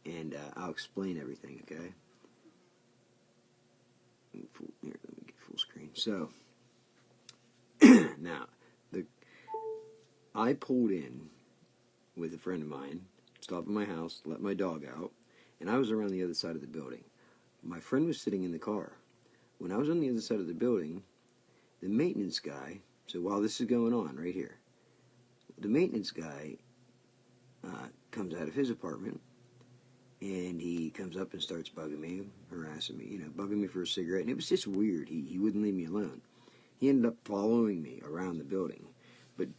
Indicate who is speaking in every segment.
Speaker 1: and I'll explain everything, okay? Here, let me get full screen. So, now, I pulled in with a friend of mine, stopped at my house, let my dog out, and I was around the other side of the building. My friend was sitting in the car. When I was on the other side of the building, the maintenance guy, so while this is going on right here, the maintenance guy comes out of his apartment, and he comes up and starts bugging me, harassing me, bugging me for a cigarette, and it was just weird. He wouldn't leave me alone. He ended up following me around the building. But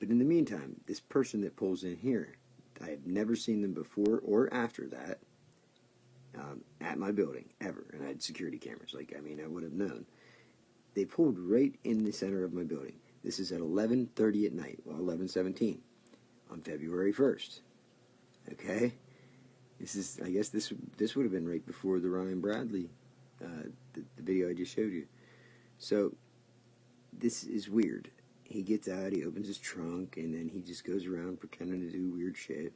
Speaker 1: in the meantime, this person that pulls in here, I have never seen them before or after that at my building, ever. And I had security cameras. I would have known. They pulled right in the center of my building. This is at 11:30 at night, 11:17, on February 1st. Okay? I guess this would have been right before the Ryan Bradley, the video I just showed you. So, this is weird. He gets out, he opens his trunk, and then he just goes around pretending to do weird shit.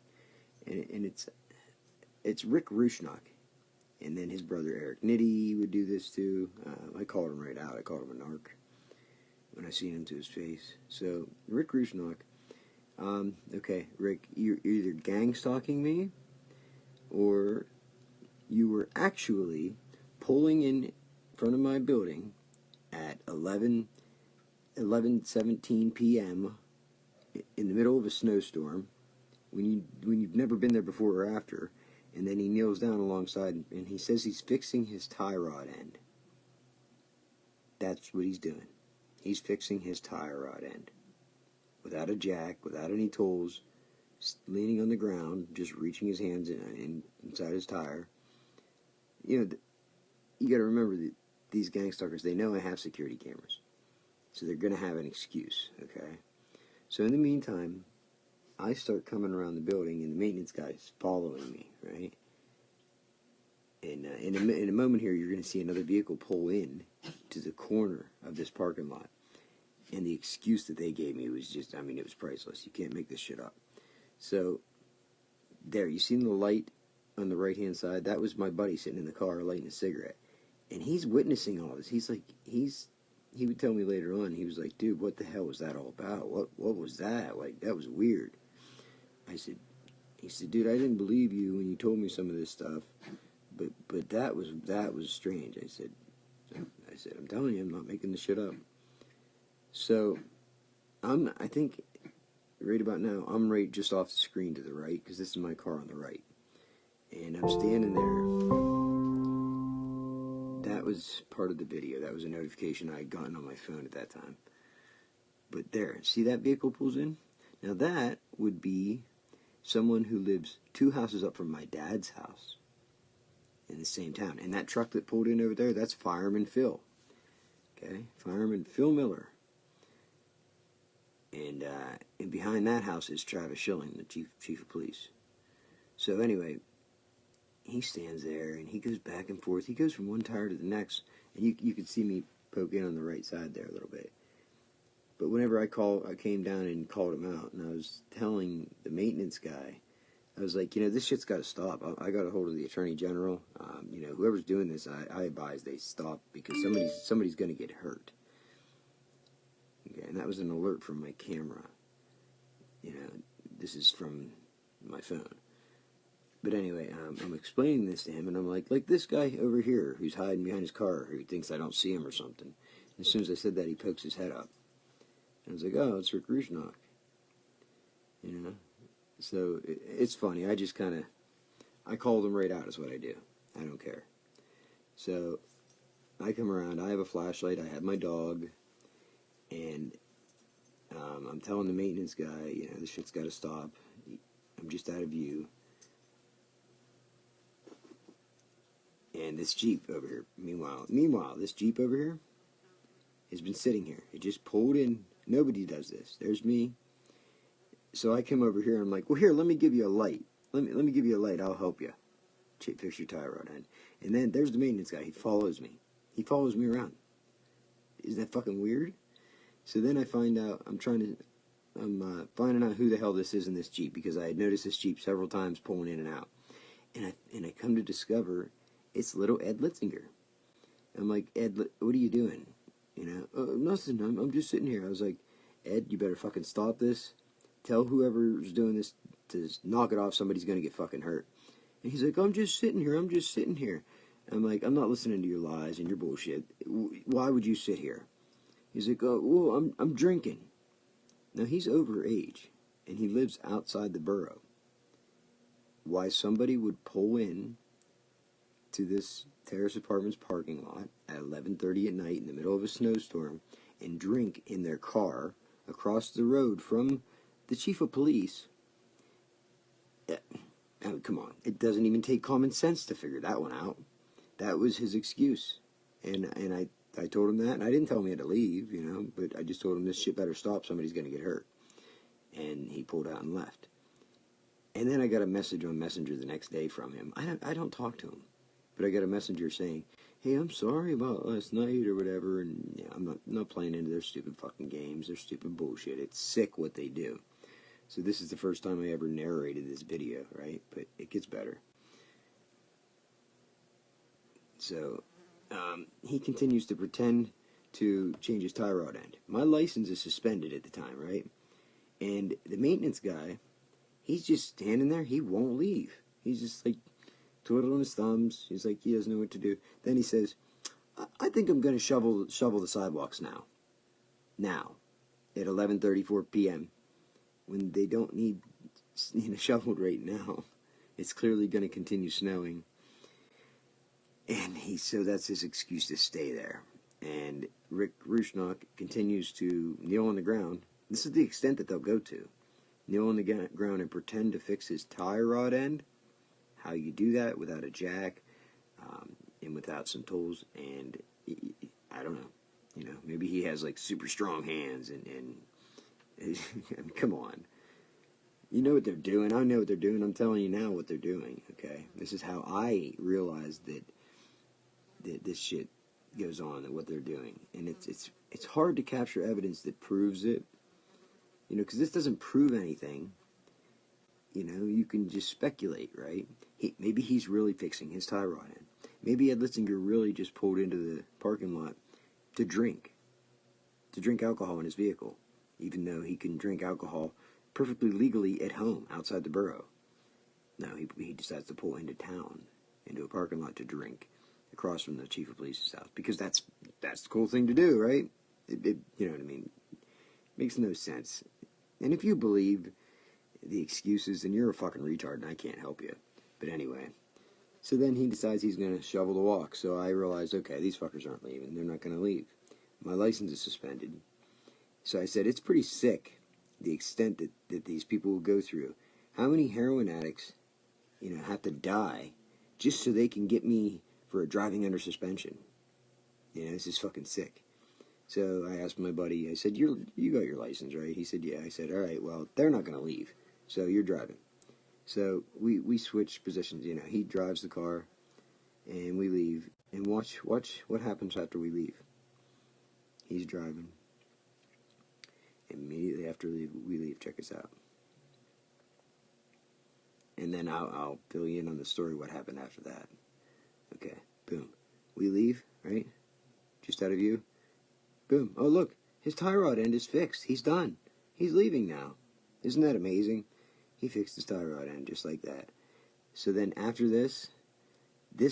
Speaker 1: And it's Rick Rushnock. And then his brother Eric Nitty would do this too. I called him right out. I called him a narc when I seen him to his face. So, Rick Rushnock, okay, Rick, you're either gang stalking me, or you were actually pulling in front of my building at 11:17 p.m. in the middle of a snowstorm when you've never been there before or after, and then he kneels down alongside and he says he's fixing his tie rod end. That's what he's doing. He's fixing his tie rod end. Without a jack, without any tools, leaning on the ground, just reaching his hands inside his tire. You got to remember that these gang stalkers, they know I have security cameras. So they're going to have an excuse, okay? So in the meantime, I start coming around the building, and the maintenance guy's following me, right? And in a moment here, you're going to see another vehicle pull in to the corner of this parking lot. And the excuse that they gave me was just, it was priceless. You can't make this shit up. So, there, you seen the light on the right-hand side? That was my buddy sitting in the car lighting a cigarette. And he's witnessing all this. He would tell me later on, he was like, dude, what the hell was that all about? What was that? Like, that was weird. He said, dude, I didn't believe you when you told me some of this stuff, but that was strange. I said, I'm telling you, I'm not making this shit up. So, I think, right about now, I'm right just off the screen to the right, because this is my car on the right. And I'm standing there. That was part of the video. That was a notification I had gotten on my phone at that time. But there, see that vehicle pulls in? Now that would be someone who lives 2 houses up from my dad's house in the same town. And that truck that pulled in over there, that's Fireman Phil. Okay? Fireman Phil Miller. And behind that house is Travis Schilling, the chief of police. So anyway, he stands there, and he goes back and forth. He goes from one tire to the next, and you could see me poke in on the right side there a little bit. But whenever I came down and called him out, and I was telling the maintenance guy, I was like, this shit's got to stop. I got a hold of the Attorney General. Whoever's doing this, I advise they stop, because somebody's going to get hurt. Okay, and that was an alert from my camera. This is from my phone. But anyway, I'm explaining this to him, and I'm like this guy over here who's hiding behind his car, who thinks I don't see him or something. And as soon as I said that, he pokes his head up. And I was like, oh, it's Rick Rushnock. So it's funny. I called him right out is what I do. I don't care. So I come around. I have a flashlight. I have my dog. And I'm telling the maintenance guy, this shit's got to stop. I'm just out of view. And this Jeep over here, meanwhile, this Jeep over here has been sitting here. It just pulled in. Nobody does this. There's me. So I come over here, and I'm like, well, here, let me give you a light. Let me give you a light. I'll help you fix your tie rod end. And then there's the maintenance guy. He follows me. He follows me around. Isn't that fucking weird? So then I find out, I'm finding out who the hell this is in this Jeep, because I had noticed this Jeep several times pulling in and out. and I come to discover it's little Ed Litzinger. I'm like, Ed, what are you doing? You know, nothing. I'm just sitting here. I was like, Ed, you better fucking stop this. Tell whoever's doing this to knock it off. Somebody's gonna get fucking hurt. And he's like, I'm just sitting here. I'm just sitting here. I'm like, I'm not listening to your lies and your bullshit. Why would you sit here? He's like, oh, well, I'm drinking. Now, he's over age, and he lives outside the borough. Why somebody would pull in to this Terrace Apartments parking lot at 11:30 at night in the middle of a snowstorm and drink in their car across the road from the chief of police, I mean, come on. It doesn't even take common sense to figure that one out. That was his excuse. And I told him that, and I didn't tell him he had to leave, you know, but I just told him this shit better stop, somebody's going to get hurt. And he pulled out and left. And then I got a message on Messenger the next day from him. I don't talk to him, but I got a messenger saying, hey, I'm sorry about last night or whatever, and yeah, I'm not playing into their stupid fucking games, their stupid bullshit. It's sick what they do. So this is the first time I ever narrated this video, right? But it gets better. So he continues to pretend to change his tie rod end. My license is suspended at the time, right? And the maintenance guy, he's just standing there. He won't leave. He's just like twiddling his thumbs. He's like, he doesn't know what to do. Then he says, I think I'm going to shovel the sidewalks now. Now, at 11:34 p.m., when they don't need shoveled right now. It's clearly going to continue snowing. And so that's his excuse to stay there. And Rick Rushnock continues to kneel on the ground. This is the extent that they'll go to. Kneel on the ground and pretend to fix his tie rod end. How you do that without a jack and without some tools. And I don't know. You know, maybe he has like super strong hands and I mean, come on. You know what they're doing. I know what they're doing. I'm telling you now what they're doing, okay? This is how I realized that this shit goes on and what they're doing. And it's hard to capture evidence that proves it, you know, because this doesn't prove anything. You know, you can just speculate, right? Maybe he's really fixing his tie rod end. Maybe Ed Litzinger really just pulled into the parking lot to drink alcohol in his vehicle, even though he can drink alcohol perfectly legally at home outside the borough. No, he decides to pull into town, into a parking lot to drink across from the chief of police's house because that's the cool thing to do, right? You know what I mean? It makes no sense. And if you believe the excuses, then you're a fucking retard, and I can't help you. But anyway, so then he decides he's going to shovel the walk. So I realized, okay, these fuckers aren't leaving. They're not going to leave. My license is suspended. So I said, it's pretty sick, the extent that these people will go through. How many heroin addicts, you know, have to die just so they can get me for driving under suspension? You know, this is fucking sick. So I asked my buddy, I said, you got your license, right? He said, yeah. I said, all right, well, they're not going to leave, so you're driving. So we switched positions, you know. He drives the car, and we leave. And watch what happens after we leave. He's driving. Immediately after we leave, check us out. And then I'll fill you in on the story what happened after that. Okay, boom. We leave, right? Just out of view. Boom. Oh, look, his tie rod end is fixed. He's done. He's leaving now. Isn't that amazing? He fixed his tie rod end just like that. So then after this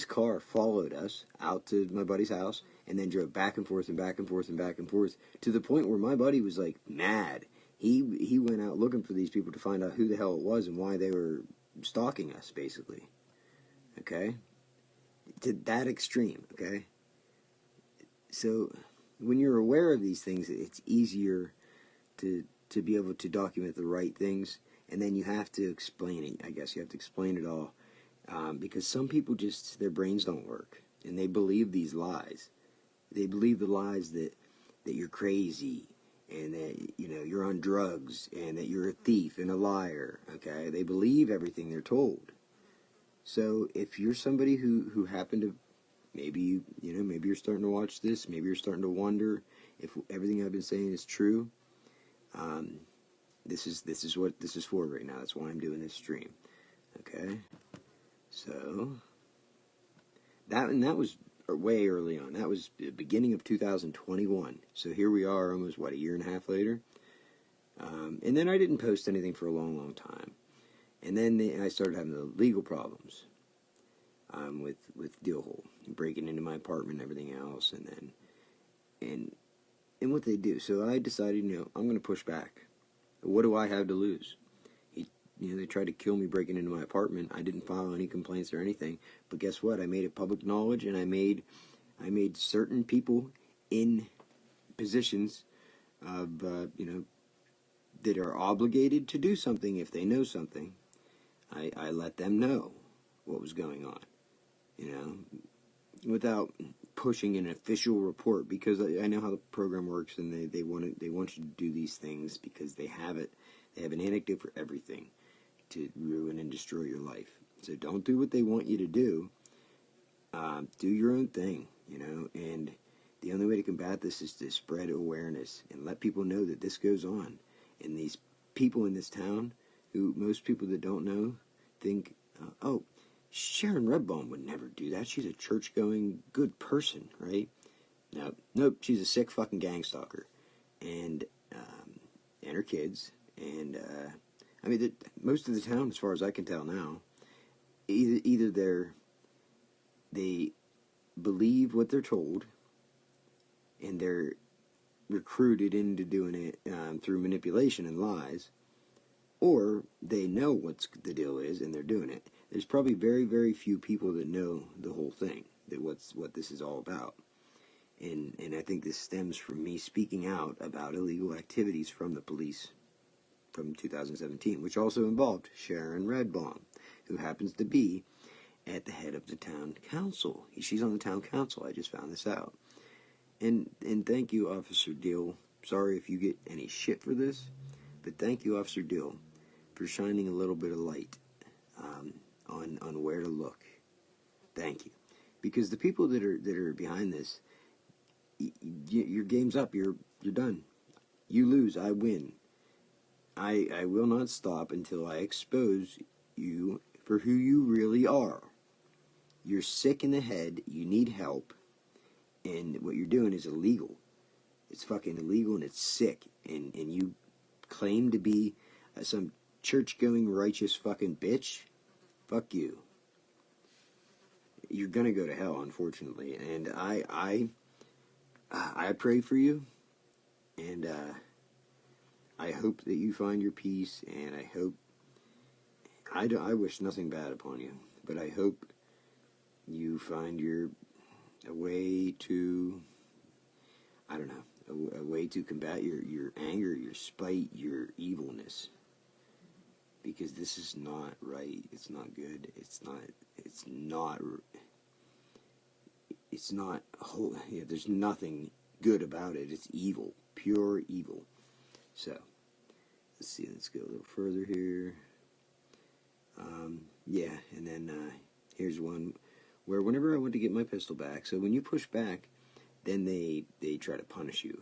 Speaker 1: car followed us out to my buddy's house and then drove back and forth and back and forth and back and forth to the point where my buddy was like mad. He went out looking for these people to find out who the hell it was and why they were stalking us, basically. Okay? To that extreme, okay? So when you're aware of these things, it's easier to be able to document the right things, and then you have to explain it. I guess you have to explain it all, because some people just, their brains don't work, and they believe these lies. They believe the lies that you're crazy, and that, you know, you're on drugs, and that you're a thief and a liar, okay? They believe everything they're told. So if you're somebody who happened to, maybe maybe you're starting to watch this, maybe you're starting to wonder if everything I've been saying is true. This is what this is for right now. That's why I'm doing this stream. Okay? So, that was way early on. That was the beginning of 2021. So here we are, almost, a year and a half later? And then I didn't post anything for a long, long time. And then I started having the legal problems with Dealhole, breaking into my apartment and everything else, and what they do. So I decided, I'm going to push back. What do I have to lose? They tried to kill me breaking into my apartment. I didn't file any complaints or anything. But guess what? I made it public knowledge, and I made certain people in positions of, that are obligated to do something if they know something. I let them know what was going on, without pushing an official report, because I know how the program works, and they want you to do these things because they have it. They have an anecdote for everything to ruin and destroy your life. So don't do what they want you to do. Do your own thing, and the only way to combat this is to spread awareness and let people know that this goes on. And these people in this town, who most people that don't know think, oh, Sharon Redbone would never do that. She's a church-going, good person, right? Nope, she's a sick fucking gang stalker. And her kids. And, most of the town, as far as I can tell now, either they believe what they're told, and they're recruited into doing it through manipulation and lies, or they know what the deal is and they're doing it. There's probably very, very few people that know the whole thing, that what this is all about. And I think this stems from me speaking out about illegal activities from the police from 2017, which also involved Sharon Redbone, who happens to be at the head of the town council. She's on the town council. I just found this out. And thank you, Officer Dill. Sorry if you get any shit for this, but thank you, Officer Dill, for shining a little bit of light on where to look. Thank you, because the people that are behind this, your game's up. You're done. You lose. I win. I will not stop until I expose you for who you really are. You're sick in the head. You need help. And what you're doing is illegal. It's fucking illegal, and it's sick. And you claim to be some church-going righteous fucking bitch? Fuck you. You're gonna go to hell, unfortunately. And I pray for you. And I hope that you find your peace. And I hope... I wish nothing bad upon you. But I hope you find a way to, I don't know, a way to combat your anger, your spite, your evilness. Because this is not right. It's not good. It's not whole. There's nothing good about it. It's evil. Pure evil. So, let's see. Let's go a little further here. And then here's one where whenever I went to get my pistol back, so when you push back, then they try to punish you,